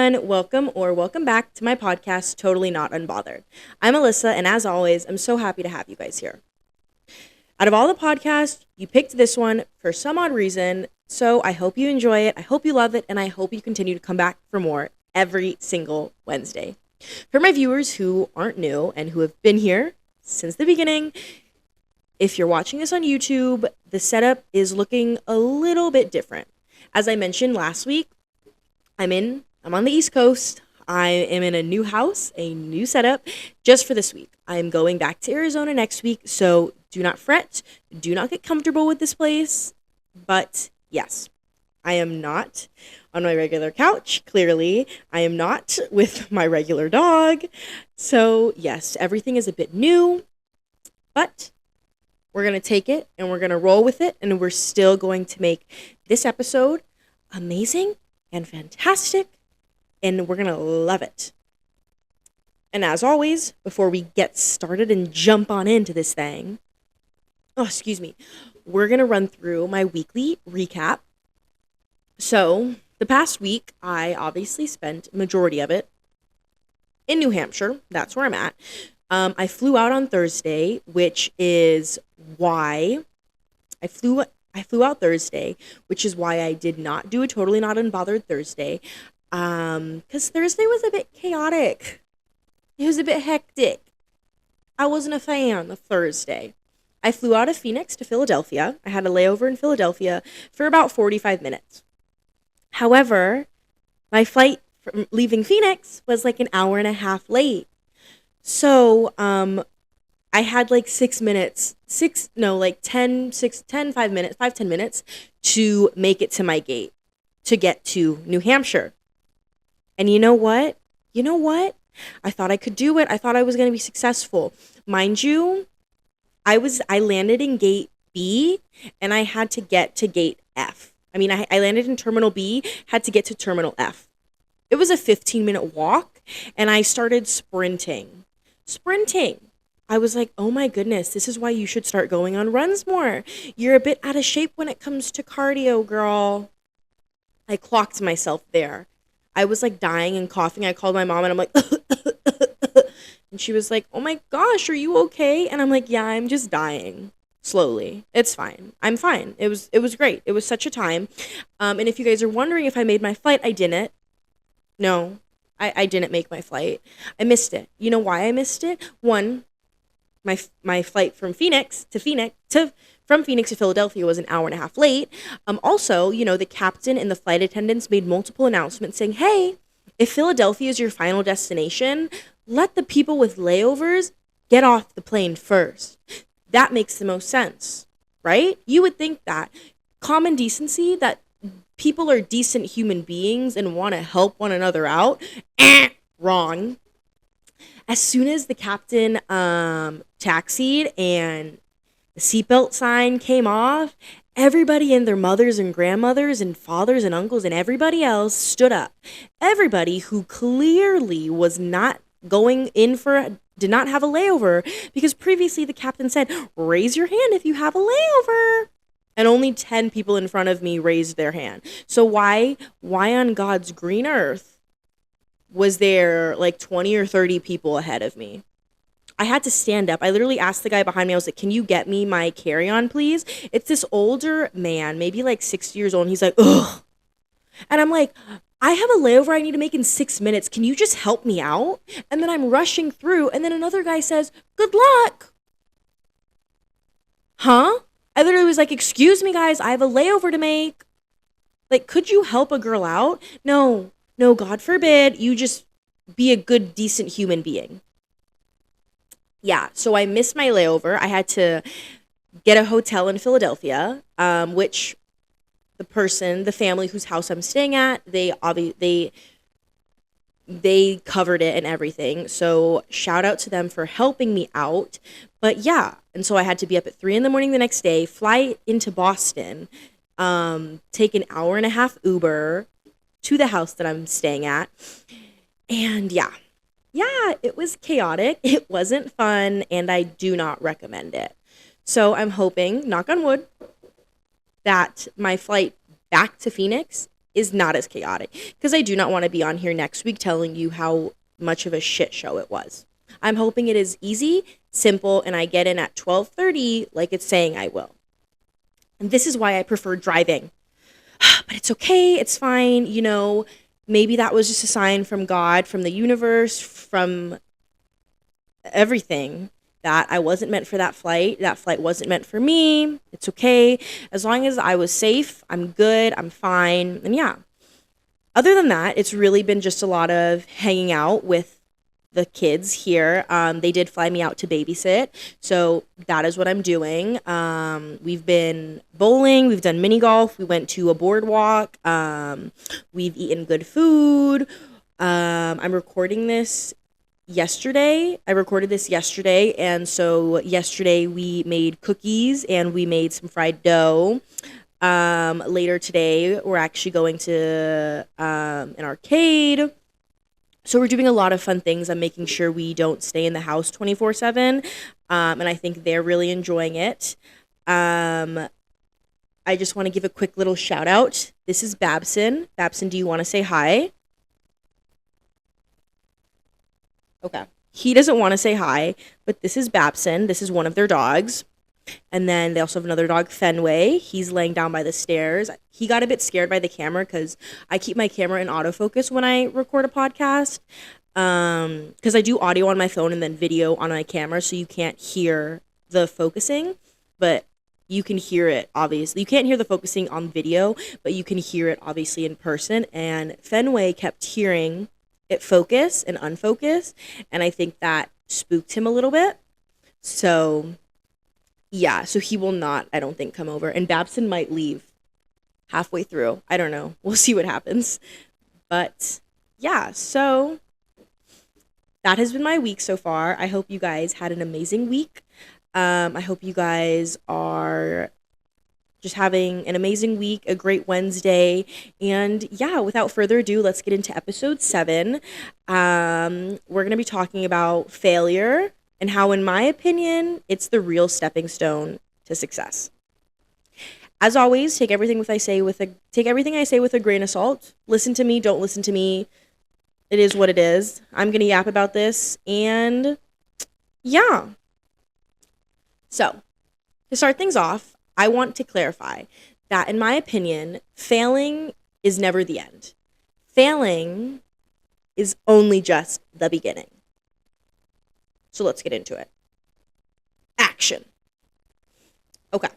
everyone. Welcome back to my podcast, Totally Not Unbothered. I'm Alyssa, and as always, I'm so happy to have you guys here. Out of all the podcasts, you picked this one for some odd reason, so I hope you enjoy it, I hope you love it, and I hope you continue to come back for more every single Wednesday. For my viewers who aren't new and who have been here since the beginning, if you're watching this on YouTube, the setup is looking a little bit different. As I mentioned last week, I'm on the East Coast. I am in a new house, a new setup, just for this week. I am going back to Arizona next week, so do not fret. Do not get comfortable with this place. But yes, I am not on my regular couch, clearly. I am not with my regular dog. So yes, everything is a bit new, but we're going to take it and we're going to roll with it, and we're still going to make this episode amazing and fantastic, and we're going to love it. And as always, before we get started and jump on into this thing, we're going to run through my weekly recap. So, the past week, I obviously spent majority of it in New Hampshire. That's where I'm at. I flew out on Thursday, which is why I flew out Thursday, which is why I did not do a Totally Not Unbothered Thursday, because Thursday was a bit chaotic. It was a bit hectic. I wasn't a fan of Thursday. I flew out of Phoenix to Philadelphia. I had a layover in Philadelphia for about 45 minutes. However, my flight from leaving Phoenix was like an hour and a half late. So, I had like 5 minutes to make it to my gate to get to New Hampshire. And you know what? I thought I could do it. I thought I was going to be successful. Mind you, I landed in gate B and I had to get to gate F. I landed in terminal B, had to get to terminal F. It was a 15-minute walk and I started sprinting. I was like, oh my goodness, this is why you should start going on runs more. You're a bit out of shape when it comes to cardio, girl. I clocked myself there. I was like dying and coughing. I called my mom and I'm like, and she was like, oh my gosh, are you okay? And I'm like, yeah, I'm just dying slowly. It's fine. I'm fine. It was great. It was such a time. And if you guys are wondering if I made my flight, I didn't. No, I didn't make my flight. I missed it. You know why I missed it? One, my flight from Phoenix to Philadelphia was an hour and a half late. Also, the captain and the flight attendants made multiple announcements saying, hey, if Philadelphia is your final destination, let the people with layovers get off the plane first. That makes the most sense, right? You would think that. Common decency, that people are decent human beings and want to help one another out. Wrong. As soon as the captain taxied and the seatbelt sign came off, everybody and their mothers and grandmothers and fathers and uncles and everybody else stood up. Everybody who clearly was not did not have a layover, because previously the captain said, raise your hand if you have a layover. And only 10 people in front of me raised their hand. So why on God's green earth was there like 20 or 30 people ahead of me? I had to stand up. I literally asked the guy behind me, I was like, can you get me my carry-on, please? It's this older man, maybe like 60 years old, and he's like, ugh. And I'm like, I have a layover I need to make in 6 minutes. Can you just help me out? And then I'm rushing through, and then another guy says, good luck. Huh? I literally was like, excuse me, guys, I have a layover to make. Like, could you help a girl out? No, God forbid. You just be a good, decent human being. Yeah, so I missed my layover. I had to get a hotel in Philadelphia, which the family whose house I'm staying at, they covered it and everything. So shout out to them for helping me out. But yeah, and so I had to be up at 3 a.m. the next day, fly into Boston, take an hour and a half Uber to the house that I'm staying at. And yeah, it was chaotic. It wasn't fun, and I do not recommend it. So I'm hoping, knock on wood, that my flight back to Phoenix is not as chaotic, because I do not want to be on here next week telling you how much of a shit show it was. I'm hoping it is easy, simple, and I get in at 12:30 like it's saying I will. And this is why I prefer driving. But it's okay, it's fine, maybe that was just a sign from God, from the universe, from everything, that I wasn't meant for that flight. That flight wasn't meant for me. It's okay. As long as I was safe, I'm good, I'm fine. And yeah. Other than that, it's really been just a lot of hanging out with the kids here. They did fly me out to babysit, so that is what I'm doing. We've been bowling, we've done mini golf, we went to a boardwalk, we've eaten good food. I'm recording this yesterday. I recorded this yesterday, and so yesterday we made cookies and we made some fried dough. Later today, we're actually going to an arcade. So we're doing a lot of fun things. I'm making sure we don't stay in the house 24/7, and I think they're really enjoying it. I just want to give a quick little shout out. This is Babson. Babson, do you want to say hi? Okay. He doesn't want to say hi, but this is Babson. This is one of their dogs. And then they also have another dog, Fenway. He's laying down by the stairs. He got a bit scared by the camera because I keep my camera in autofocus when I record a podcast. Because I do audio on my phone and then video on my camera, so you can't hear the focusing, but you can hear it, obviously. You can't hear the focusing on video, but you can hear it, obviously, in person. And Fenway kept hearing it focus and unfocus, and I think that spooked him a little bit. So yeah, so he will not, I don't think, come over. And Babson might leave halfway through. I don't know. We'll see what happens. But yeah, so that has been my week so far. I hope you guys had an amazing week. I hope you guys are just having an amazing week, a great Wednesday. And yeah, without further ado, let's get into episode 7. We're going to be talking about failure and how, in my opinion, it's the real stepping stone to success. As always, take everything I say with a grain of salt. Listen to me, don't listen to me. It is what it is. I'm going to yap about this, and yeah. So, to start things off, I want to clarify that, in my opinion, failing is never the end. Failing is only just the beginning. So let's get into it. Action. Okay.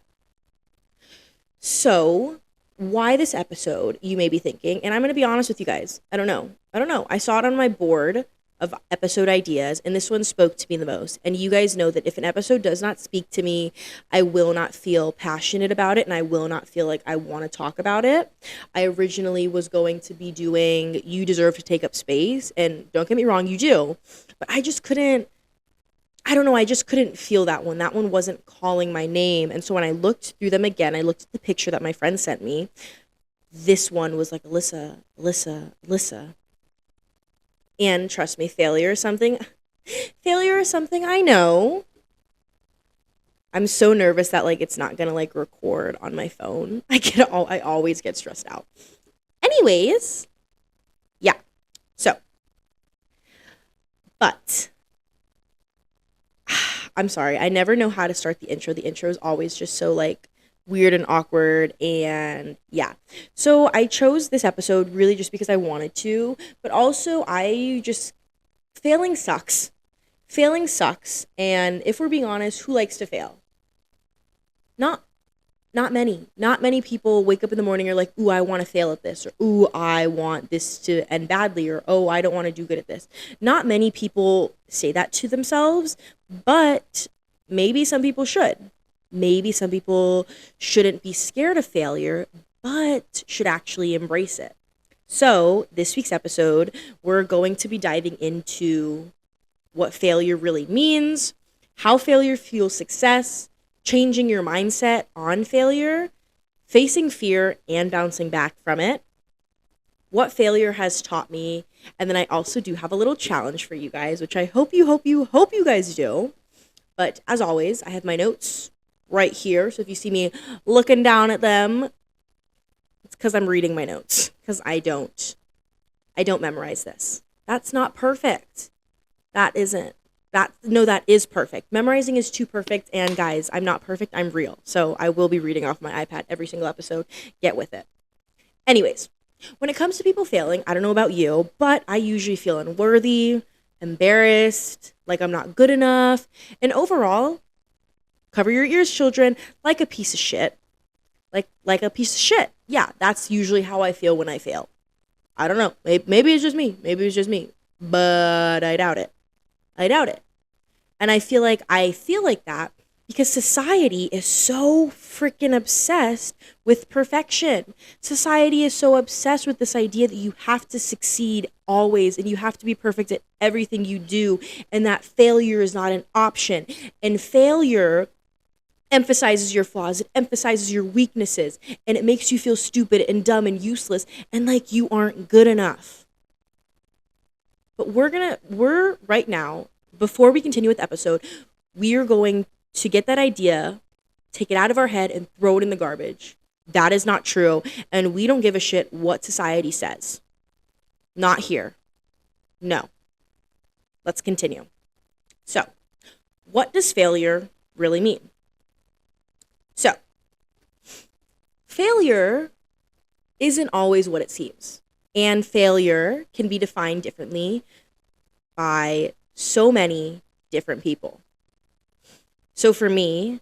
So, why this episode, you may be thinking, and I'm going to be honest with you guys. I don't know. I saw it on my board of episode ideas, and this one spoke to me the most. And you guys know that if an episode does not speak to me, I will not feel passionate about it, and I will not feel like I want to talk about it. I originally was going to be doing You Deserve to Take Up Space, and don't get me wrong, you do. But I just couldn't feel that one. That one wasn't calling my name. And so when I looked through them again, I looked at the picture that my friend sent me. This one was like, Alyssa. And trust me, failure is something I know. I'm so nervous that it's not gonna record on my phone. I always get stressed out. Anyways, yeah. So, but I'm sorry, I never know how to start the intro. The intro is always just so weird and awkward, and yeah. So I chose this episode really just because I wanted to, but also failing sucks. Failing sucks, and if we're being honest, who likes to fail? Not many. Not many people wake up in the morning and are like, ooh, I want to fail at this, or ooh, I want this to end badly, or oh, I don't want to do good at this. Not many people say that to themselves, but maybe some people should. Maybe some people shouldn't be scared of failure, but should actually embrace it. So, this week's episode, we're going to be diving into what failure really means, how failure fuels success, changing your mindset on failure, facing fear and bouncing back from it, what failure has taught me, and then I also do have a little challenge for you guys, which I hope you guys do. But as always, I have my notes right here, so if you see me looking down at them, it's because I'm reading my notes, because I don't memorize this. That's not perfect. That isn't. That is perfect. Memorizing is too perfect, and guys, I'm not perfect, I'm real. So I will be reading off my iPad every single episode. Get with it. Anyways, when it comes to people failing, I don't know about you, but I usually feel unworthy, embarrassed, like I'm not good enough, and overall, cover your ears, children, like a piece of shit. Like a piece of shit. Yeah, that's usually how I feel when I fail. I don't know. Maybe it's just me. Maybe it's just me. But I doubt it. I doubt it. And I feel like that because society is so freaking obsessed with perfection. Society is so obsessed with this idea that you have to succeed always and you have to be perfect at everything you do and that failure is not an option. And failure emphasizes your flaws, it emphasizes your weaknesses, and it makes you feel stupid and dumb and useless and like you aren't good enough. But we're right now, before we continue with the episode, we are going to get that idea, take it out of our head, and throw it in the garbage. That is not true, and we don't give a shit what society says. Not here. No. Let's continue. So, what does failure really mean? So, failure isn't always what it seems. And failure can be defined differently by so many different people. So for me,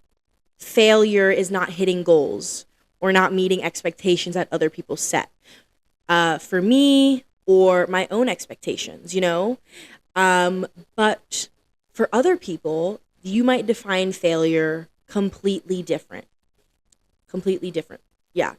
failure is not hitting goals or not meeting expectations that other people set. For me, or my own expectations, you know? But for other people, you might define failure completely different. Completely different. Yeah.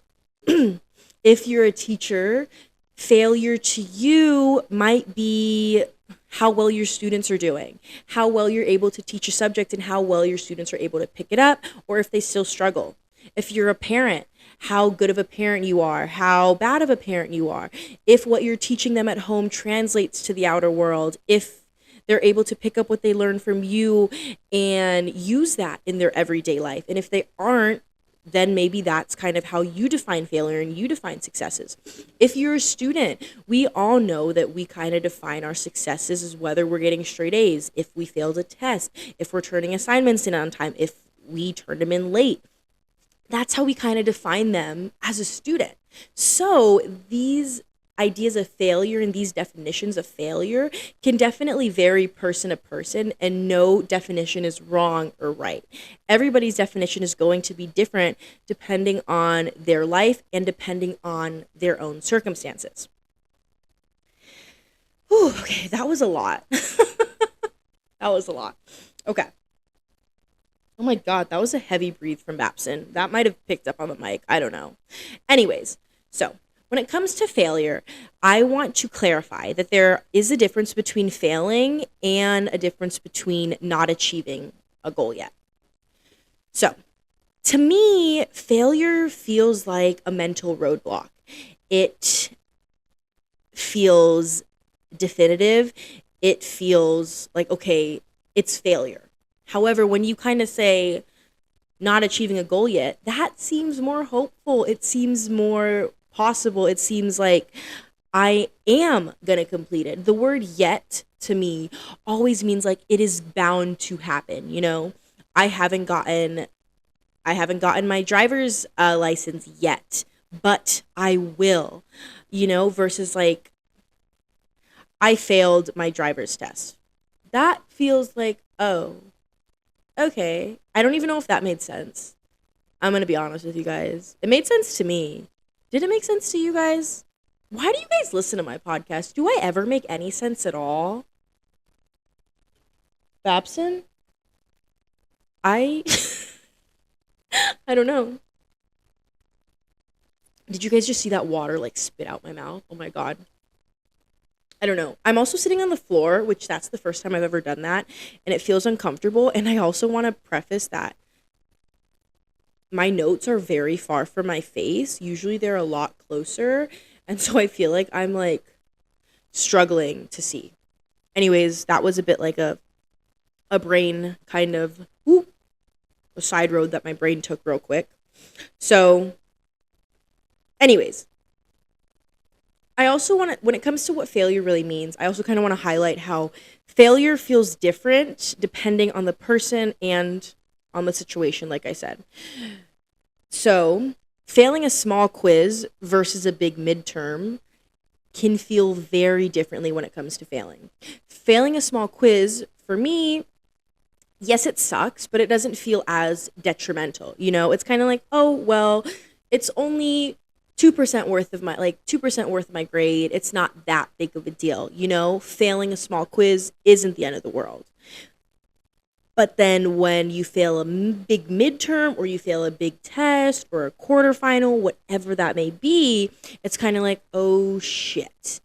If you're a teacher, failure to you might be how well your students are doing, how well you're able to teach a subject and how well your students are able to pick it up, or if they still struggle. If you're a parent, how good of a parent you are, how bad of a parent you are, if what you're teaching them at home translates to the outer world, if they're able to pick up what they learn from you and use that in their everyday life. And if they aren't, then maybe that's kind of how you define failure and you define successes. If you're a student, we all know that we kind of define our successes as whether we're getting straight A's, if we failed a test, if we're turning assignments in on time, if we turned them in late. That's how we kind of define them as a student. So these ideas of failure and these definitions of failure can definitely vary person to person, and no definition is wrong or right. Everybody's definition is going to be different depending on their life and depending on their own circumstances. Whew, okay, that was a lot. That was a lot. Okay. Oh my God, that was a heavy breathe from Babson. That might have picked up on the mic. I don't know. Anyways, so when it comes to failure, I want to clarify that there is a difference between failing and a difference between not achieving a goal yet. So, to me, failure feels like a mental roadblock. It feels definitive. It feels like, okay, it's failure. However, when you kind of say not achieving a goal yet, that seems more hopeful. It seems more possible. It seems like I am going to complete it. The word yet to me always means like it is bound to happen, you know? I haven't gotten my driver's license yet, but I will, you know, versus like I failed my driver's test. That feels like, oh, okay. I don't even know if that made sense. I'm going to be honest with you guys. It made sense to me. Did it make sense to you guys? Why do you guys listen to my podcast? Do I ever make any sense at all? Babson? I don't know. Did you guys just see that water like spit out my mouth? Oh my God. I don't know. I'm also sitting on the floor, which that's the first time I've ever done that, and it feels uncomfortable. And I also want to preface that my notes are very far from my face. Usually they're a lot closer. And so I feel like I'm like struggling to see. Anyways, that was a bit like a brain kind of a side road that my brain took real quick. So Anyways, I also want to, when it comes to what failure really means, I also kind of want to highlight how failure feels different depending on the person and on the situation, like I said. So, failing a small quiz versus a big midterm can feel very differently when it comes to failing. Failing a small quiz, for me, yes, it sucks, but it doesn't feel as detrimental. You know, it's kind of like, oh, well, it's only 2% worth of my, like 2% worth of my grade. It's not that big of a deal. You know, failing a small quiz isn't the end of the world. But then when you fail a big midterm or you fail a big test or a quarterfinal, whatever that may be, it's kind of like, oh shit,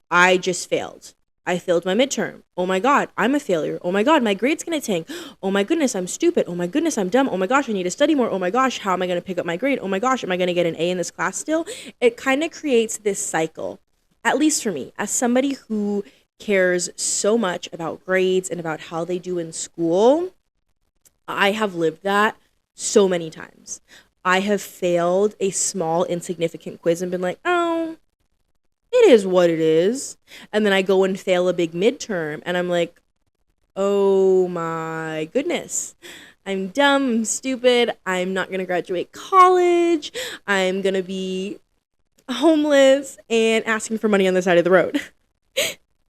I just failed. I failed my midterm. Oh my God, I'm a failure. Oh my God, my grade's gonna tank. Oh my goodness, I'm stupid. Oh my goodness, I'm dumb. Oh my gosh, I need to study more. Oh my gosh, how am I gonna pick up my grade? Oh my gosh, am I gonna get an A in this class still? It kind of creates this cycle, at least for me, as somebody who cares so much about grades and about how they do in school. I have lived that so many times. I have failed a small, insignificant quiz and been like, oh, it is what it is. And then I go and fail a big midterm and I'm like, oh my goodness. I'm dumb, I'm stupid, I'm not gonna graduate college, I'm gonna be homeless and asking for money on the side of the road.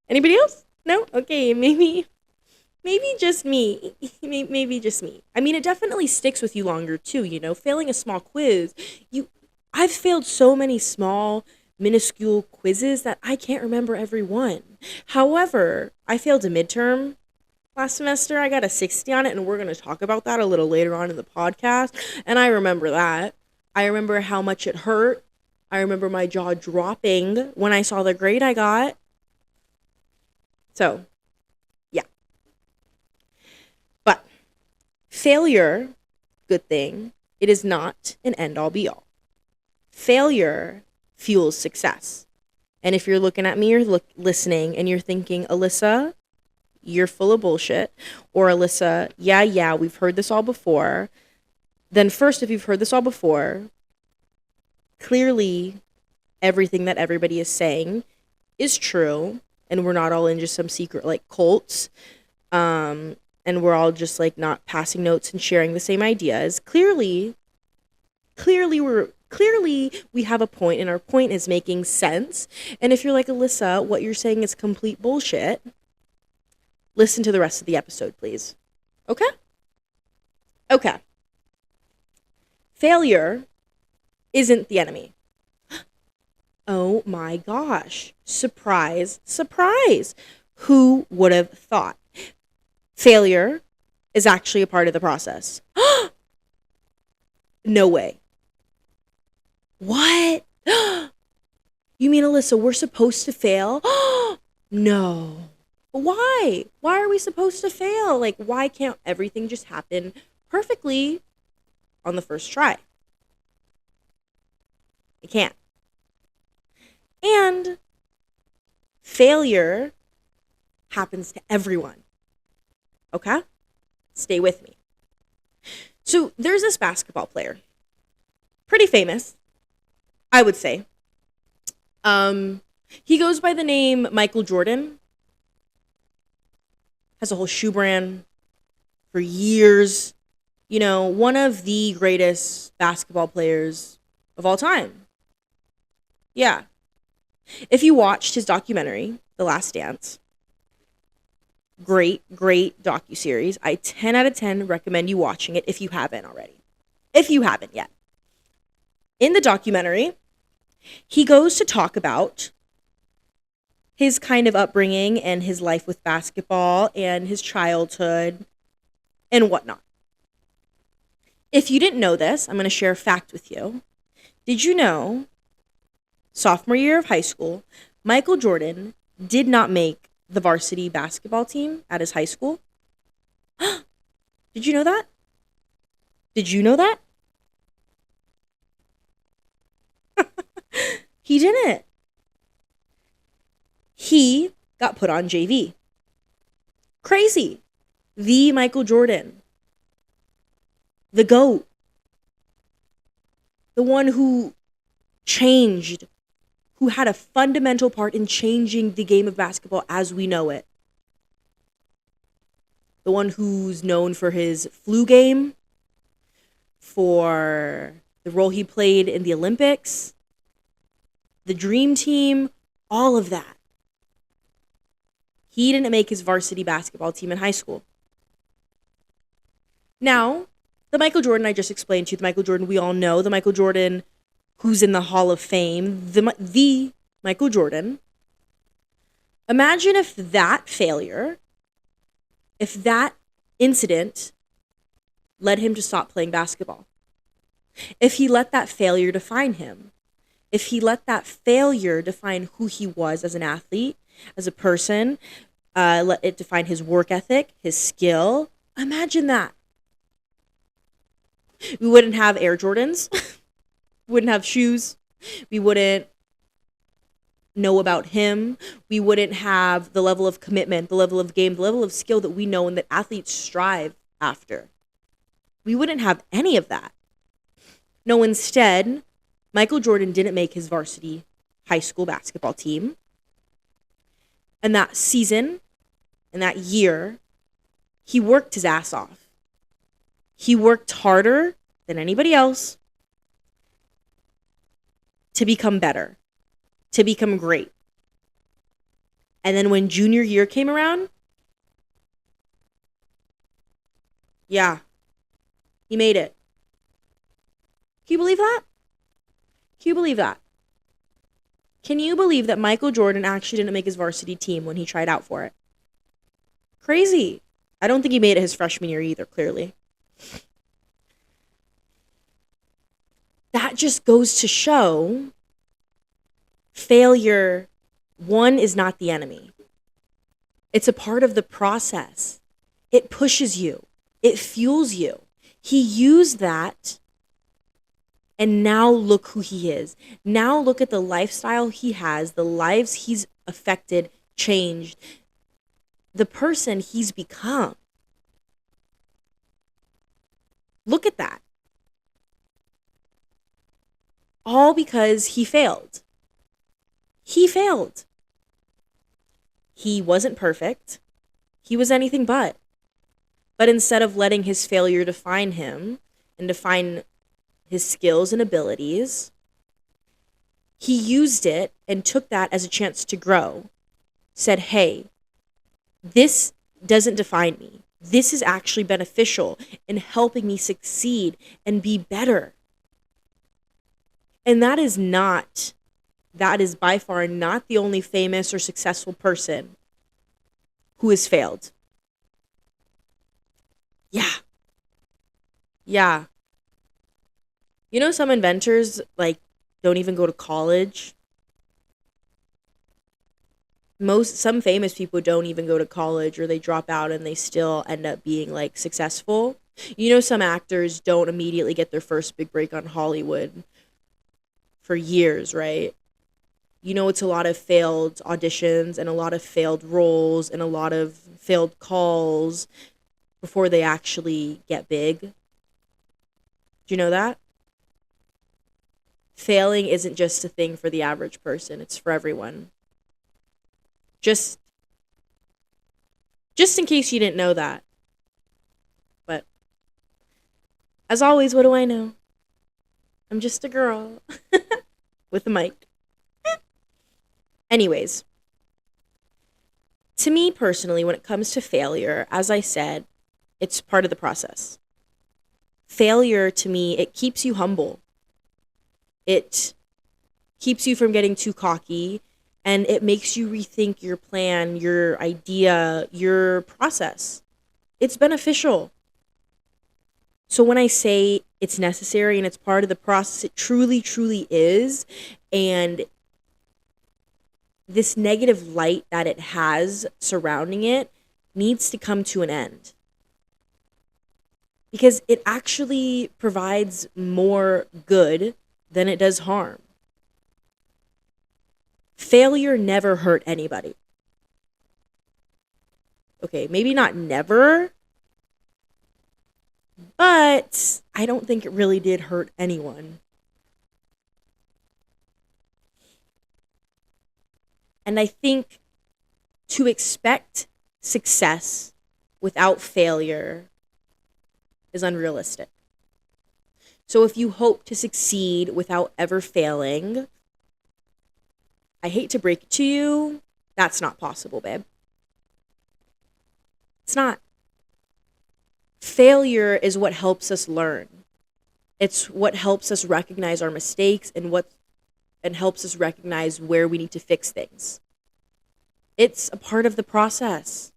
Anybody else? No? Okay, maybe just me. Maybe just me. I mean, it definitely sticks with you longer too, you know, failing a small quiz. You I've failed so many small minuscule quizzes that I can't remember every one. However, I failed a midterm last semester. I got a 60 on it and we're going to talk about that a little later on in the podcast, and I remember that. I remember how much it hurt. I remember my jaw dropping when I saw the grade I got. So, yeah. But failure, good thing, it is not an end all be all. Failure fuels success. And if you're looking at me or listening and you're thinking, Alyssa, you're full of bullshit, or Alyssa, yeah, we've heard this all before, then first, if you've heard this all before, clearly everything that everybody is saying is true, and we're not all in just some secret like cults, and we're all just like not passing notes and sharing the same ideas. Clearly we have a point and our point is making sense. And if you're like, Alyssa, what you're saying is complete bullshit, listen to the rest of the episode, please. Okay? Okay. Failure isn't the enemy. Oh my gosh. Surprise, surprise. Who would have thought? Failure is actually a part of the process. No way. What? You mean, Alyssa, we're supposed to fail? No. Why? Why are we supposed to fail? Like, why can't everything just happen perfectly on the first try? It can't. And failure happens to everyone. Okay? Stay with me. So there's this basketball player. Pretty famous, I would say. He goes by the name Michael Jordan. Has a whole shoe brand for years. You know, one of the greatest basketball players of all time. Yeah. If you watched his documentary, The Last Dance, great docuseries. I 10 out of 10 recommend you watching it if you haven't already. If you haven't yet. In the documentary, he goes to talk about his kind of upbringing and his life with basketball and his childhood and whatnot. If you didn't know this, I'm going to share a fact with you. Did you know, sophomore year of high school, Michael Jordan did not make the varsity basketball team at his high school? Did you know that? Did you know that? He didn't. He got put on JV. Crazy. The Michael Jordan. The GOAT. The one who changed, who had a fundamental part in changing the game of basketball as we know it. The one who's known for his flu game, for the role he played in the Olympics, the dream team, all of that. He didn't make his varsity basketball team in high school. Now, the Michael Jordan I just explained to you, the Michael Jordan we all know, the Michael Jordan who's in the Hall of Fame, the Michael Jordan. Imagine if that failure, if that incident led him to stop playing basketball. If he let that failure define him. If he let that failure define who he was as an athlete, as a person, let it define his work ethic, his skill. Imagine that. We wouldn't have Air Jordans. We wouldn't have shoes. We wouldn't know about him. We wouldn't have the level of commitment, the level of game, the level of skill that we know and that athletes strive after. We wouldn't have any of that. No, instead, Michael Jordan didn't make his varsity high school basketball team. And that season, and that year, he worked his ass off. He worked harder than anybody else to become better, to become great. And then when junior year came around, yeah, he made it. Can you believe that? Can you believe that? Can you believe that Michael Jordan actually didn't make his varsity team when he tried out for it? Crazy. I don't think he made it his freshman year either, clearly. That just goes to show failure, one, is not the enemy. It's a part of the process. It pushes you. It fuels you. He used that, and now look who he is. Now look at the lifestyle he has, the lives he's affected, changed, the person he's become. Look at that. All because he failed. He failed. He wasn't perfect. He was anything but. But instead of letting his failure define him and define his skills and abilities, he used it and took that as a chance to grow. Said, hey, this doesn't define me. This is actually beneficial in helping me succeed and be better. And that is by far not the only famous or successful person who has failed. Yeah. You know, some inventors, don't even go to college. Some famous people don't even go to college, or they drop out and they still end up being, successful. You know, some actors don't immediately get their first big break on Hollywood for years, right? You know, it's a lot of failed auditions and a lot of failed roles and a lot of failed calls before they actually get big. Do you know that? Failing isn't just a thing for the average person. It's for everyone. Just in case you didn't know that. But as always, what do I know? I'm just a girl with a mic. Anyways, to me personally, when it comes to failure, as I said, it's part of the process. Failure, to me, it keeps you humble. It keeps you from getting too cocky, and it makes you rethink your plan, your idea, your process. It's beneficial. So when I say it's necessary and it's part of the process, it truly, truly is. And this negative light that it has surrounding it needs to come to an end. Because it actually provides more good than it does harm. Failure never hurt anybody. Okay, maybe not never, but I don't think it really did hurt anyone. And I think to expect success without failure is unrealistic. So if you hope to succeed without ever failing, I hate to break it to you, that's not possible, babe. It's not. Failure is what helps us learn. It's what helps us recognize our mistakes and helps us recognize where we need to fix things. It's a part of the process.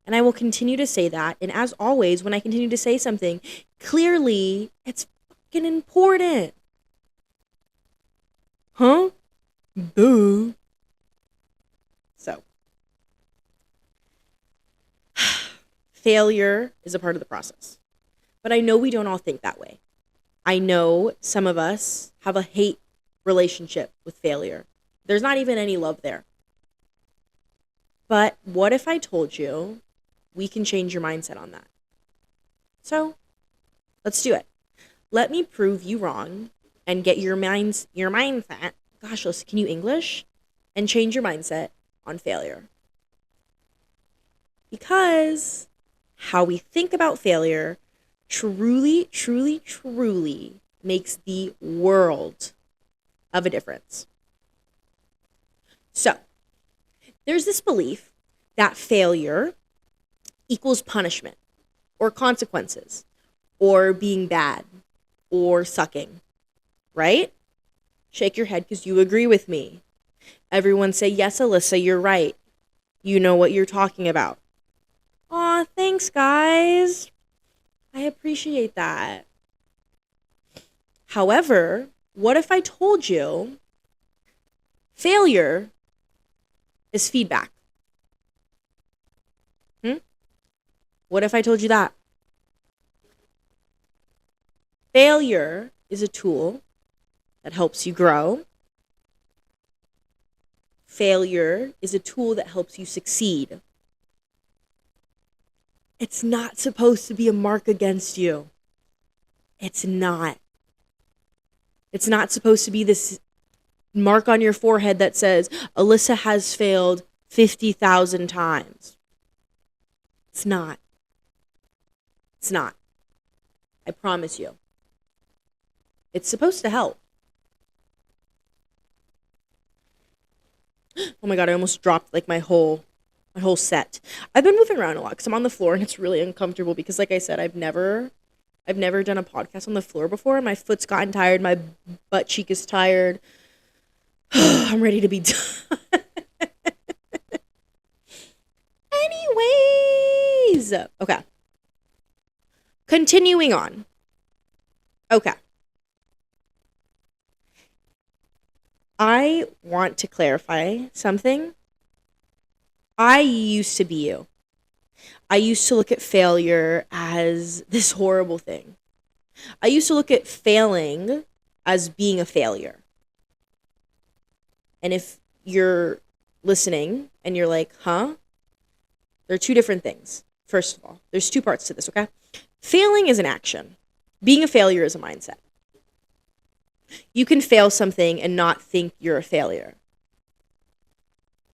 And I will continue to say that. And as always, when I continue to say something, clearly it's fucking important. Huh? Duh. So, failure is a part of the process. But I know we don't all think that way. I know some of us have a hate relationship with failure. There's not even any love there. But what if I told you we can change your mindset on that? So, let's do it. Let me prove you wrong and get your mindset. Gosh, listen, can you English? And change your mindset on failure. Because how we think about failure truly, truly, truly makes the world of a difference. So, there's this belief that failure equals punishment or consequences or being bad or sucking, right? Shake your head because you agree with me. Everyone say, yes, Alyssa, you're right. You know what you're talking about. Aw, thanks, guys. I appreciate that. However, what if I told you failure is feedback? What if I told you that? Failure is a tool that helps you grow. Failure is a tool that helps you succeed. It's not supposed to be a mark against you. It's not. It's not supposed to be this mark on your forehead that says, Alyssa has failed 50,000 times. It's not. It's not. I promise you. It's supposed to help. Oh my God, I almost dropped like my whole set. I've been moving around a lot because I'm on the floor and it's really uncomfortable because like I said, I've never done a podcast on the floor before. My foot's gotten tired. My butt cheek is tired. I'm ready to be done. Anyways. Okay. Continuing on. Okay. I want to clarify something. I used to be you. I used to look at failure as this horrible thing. I used to look at failing as being a failure. And if you're listening and you're like, huh? There are two different things. First of all, there's two parts to this, okay? Failing is an action. Being a failure is a mindset. You can fail something and not think you're a failure.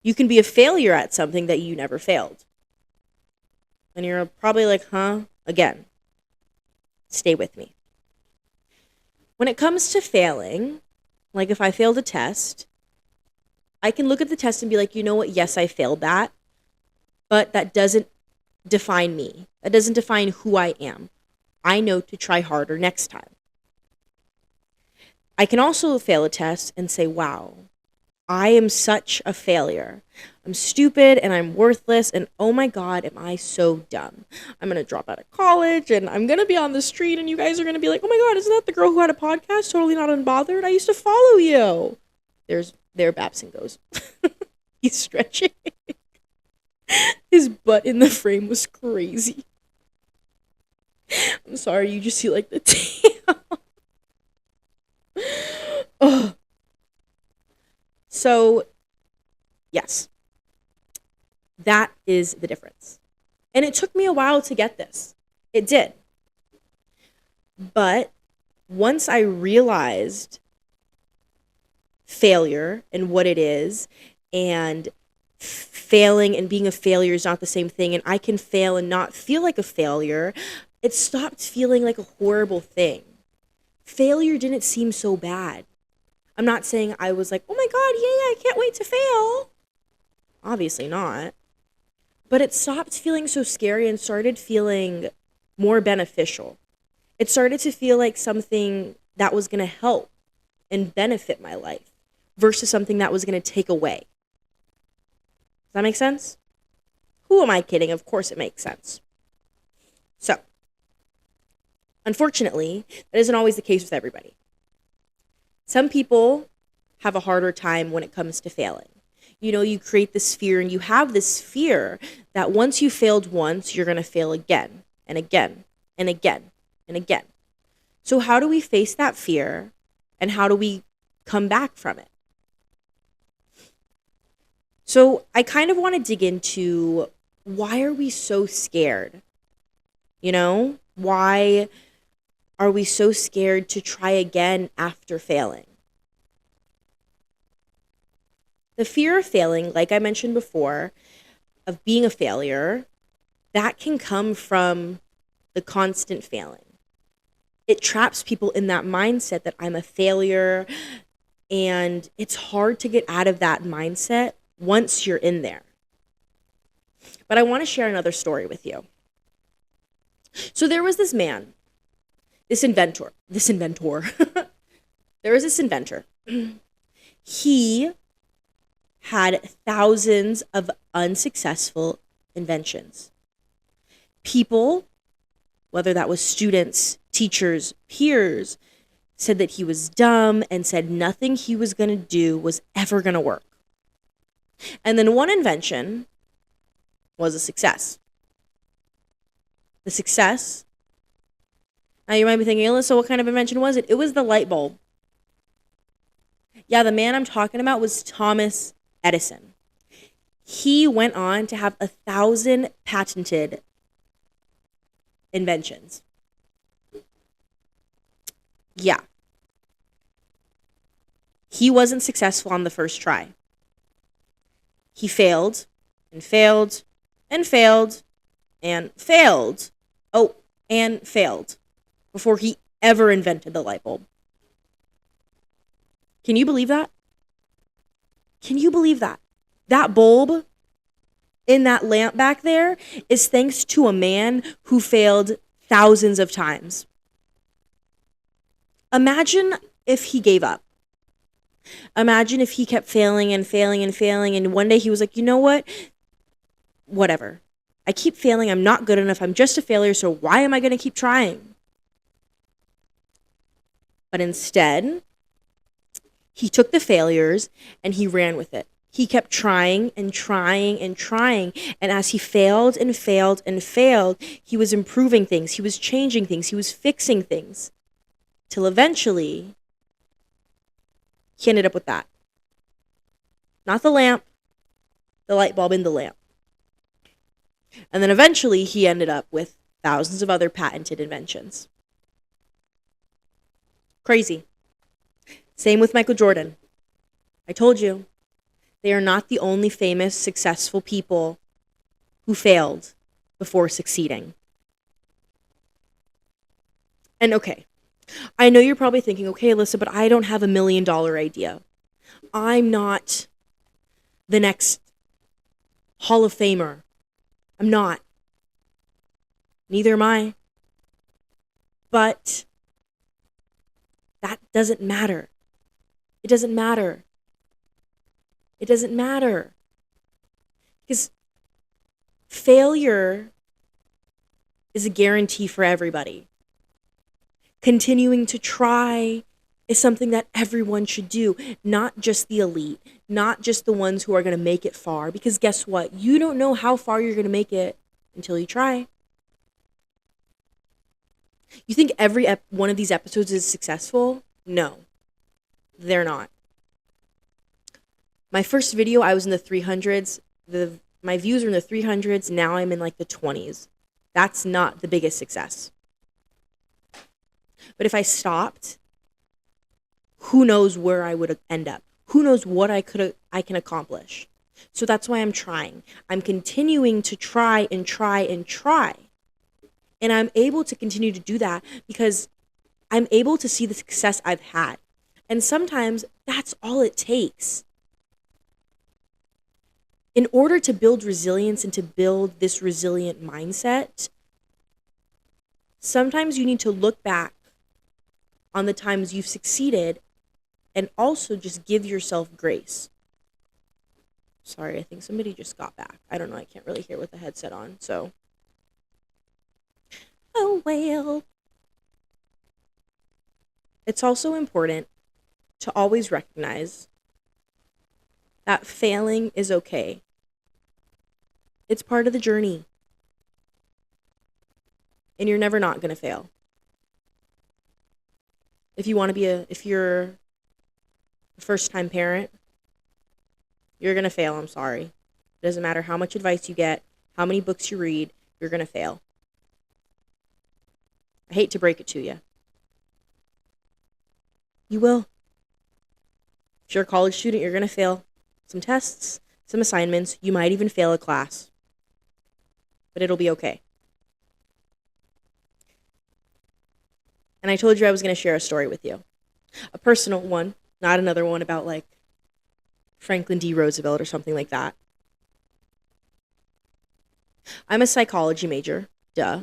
You can be a failure at something that you never failed. And you're probably like, huh? Again, stay with me. When it comes to failing, like if I failed a test, I can look at the test and be like, you know what? Yes, I failed that. But that doesn't define me. That doesn't define who I am. I know to try harder next time. I can also fail a test and say, wow, I am such a failure. I'm stupid and I'm worthless and oh my God, am I so dumb. I'm going to drop out of college and I'm going to be on the street and you guys are going to be like, oh my God, isn't that the girl who had a podcast? Totally Not Unbothered. I used to follow you. There Babson goes. He's stretching. His butt in the frame was crazy. I'm sorry, you just see like the tail. Oh. So, yes, that is the difference. And it took me a while to get this. It did. But once I realized failure and what it is and failing and being a failure is not the same thing, and I can fail and not feel like a failure, it stopped feeling like a horrible thing. Failure didn't seem so bad. I'm not saying I was like, oh my God, yay, I can't wait to fail. Obviously not. But it stopped feeling so scary and started feeling more beneficial. It started to feel like something that was going to help and benefit my life versus something that was going to take away. Does that make sense? Who am I kidding? Of course it makes sense. So, unfortunately, that isn't always the case with everybody. Some people have a harder time when it comes to failing. You create this fear, and you have this fear that once you failed once, you're going to fail again and again and again and again. So how do we face that fear, and how do we come back from it? So I kind of want to dig into, why are we so scared? Why are we so scared to try again after failing? The fear of failing, like I mentioned before, of being a failure, that can come from the constant failing. It traps people in that mindset that I'm a failure, and it's hard to get out of that mindset once you're in there. But I want to share another story with you. So there was this man, this inventor. There was this inventor. He had thousands of unsuccessful inventions. People, whether that was students, teachers, peers, said that he was dumb and said nothing he was going to do was ever going to work. And then one invention was a success. The success. Now you might be thinking, Alyssa, what kind of invention was it? It was the light bulb. Yeah, the man I'm talking about was Thomas Edison. He went on to have 1,000 patented inventions. Yeah. He wasn't successful on the first try. He failed and failed and failed and failed. Oh, and failed before he ever invented the light bulb. Can you believe that? Can you believe that? That bulb in that lamp back there is thanks to a man who failed thousands of times. Imagine if he gave up. Imagine if he kept failing and failing and failing, and one day he was like, you know what? Whatever. I keep failing. I'm not good enough. I'm just a failure, so why am I going to keep trying? But instead, he took the failures and he ran with it. He kept trying and trying and trying. And as he failed and failed and failed, he was improving things. He was changing things. He was fixing things. Till eventually, he ended up with that. Not the lamp, the light bulb in the lamp. And then eventually, he ended up with thousands of other patented inventions. Crazy. Same with Michael Jordan. I told you, they are not the only famous, successful people who failed before succeeding. And okay, I know you're probably thinking, okay, Alyssa, but I don't have $1 million idea. I'm not the next Hall of Famer. I'm not. Neither am I. But that doesn't matter. It doesn't matter. It doesn't matter. Because failure is a guarantee for everybody. Continuing to try is something that everyone should do, not just the elite, not just the ones who are going to make it far. Because guess what? You don't know how far you're going to make it until you try. You think every one of these episodes is successful? No, they're not. My first video, I was in the 300s. My views were in the 300s. Now I'm in like the 20s. That's not the biggest success. But if I stopped, who knows where I would end up? Who knows what I can accomplish? So that's why I'm trying. I'm continuing to try and try and try. And I'm able to continue to do that because I'm able to see the success I've had. And sometimes that's all it takes. In order to build resilience and to build this resilient mindset, sometimes you need to look back on the times you've succeeded and also just give yourself grace. Sorry, I think somebody just got back. I don't know. I can't really hear with the headset on, so. Oh, well. It's also important to always recognize that failing is okay. It's part of the journey. And you're never not going to fail. If you're a first-time parent, you're going to fail, I'm sorry. It doesn't matter how much advice you get, how many books you read, you're going to fail. I hate to break it to you. You will. If you're a college student, you're going to fail some tests, some assignments. You might even fail a class. But it'll be okay. And I told you I was going to share a story with you. A personal one, not another one about like Franklin D. Roosevelt or something like that. I'm a psychology major, duh.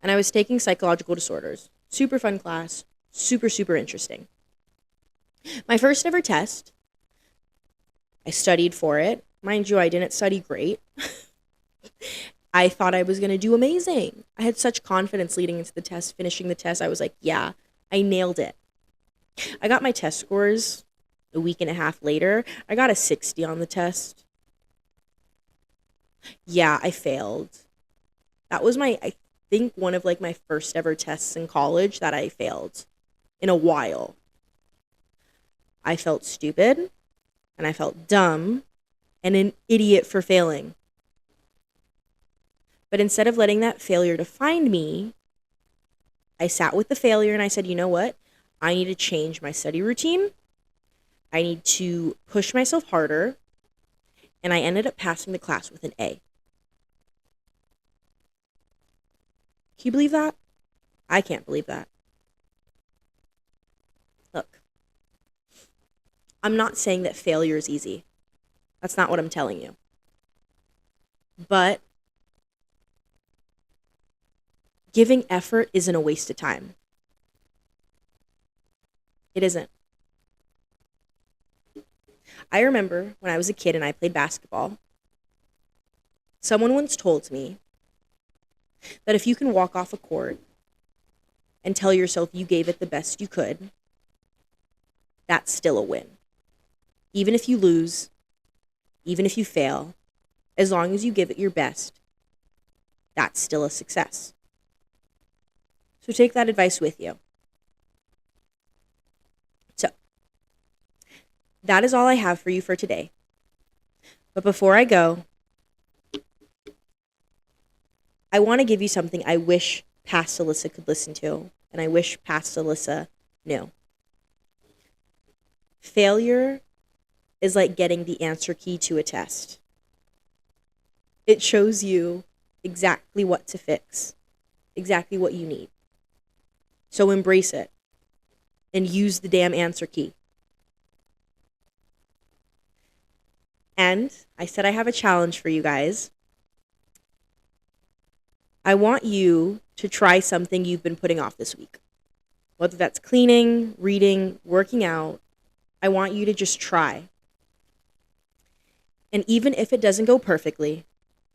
And I was taking psychological disorders. Super fun class, super, super interesting. My first ever test, I studied for it. Mind you, I didn't study great. I thought I was going to do amazing. I had such confidence leading into the test, finishing the test. I was like, yeah, I nailed it. I got my test scores a week and a half later. I got a 60 on the test. Yeah, I failed. That was I think one of like my first ever tests in college that I failed in a while. I felt stupid and I felt dumb and an idiot for failing. But instead of letting that failure define me, I sat with the failure and I said, you know what? I need to change my study routine. I need to push myself harder. And I ended up passing the class with an A. Can you believe that? I can't believe that. Look, I'm not saying that failure is easy. That's not what I'm telling you. But giving effort isn't a waste of time. It isn't. I remember when I was a kid and I played basketball, someone once told me that if you can walk off a court and tell yourself you gave it the best you could, that's still a win. Even if you lose, even if you fail, as long as you give it your best, that's still a success. So take that advice with you. So, that is all I have for you for today. But before I go, I want to give you something I wish past Alyssa could listen to, and I wish past Alyssa knew. Failure is like getting the answer key to a test. It shows you exactly what to fix, exactly what you need. So embrace it and use the damn answer key. And I said I have a challenge for you guys. I want you to try something you've been putting off this week. Whether that's cleaning, reading, working out, I want you to just try. And even if it doesn't go perfectly,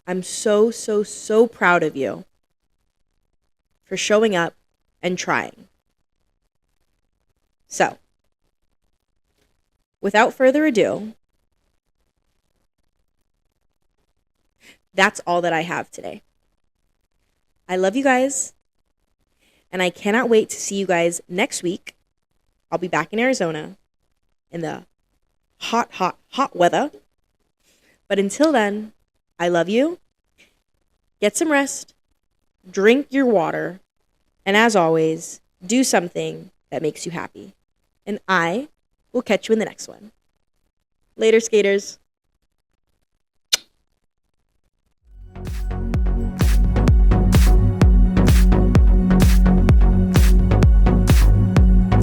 I'm so, so, so proud of you for showing up and trying. So, without further ado, that's all that I have today. I love you guys, and I cannot wait to see you guys next week. I'll be back in Arizona in the hot, hot, hot weather. But until then, I love you. Get some rest, drink your water, and as always, do something that makes you happy. And I will catch you in the next one. Later, skaters.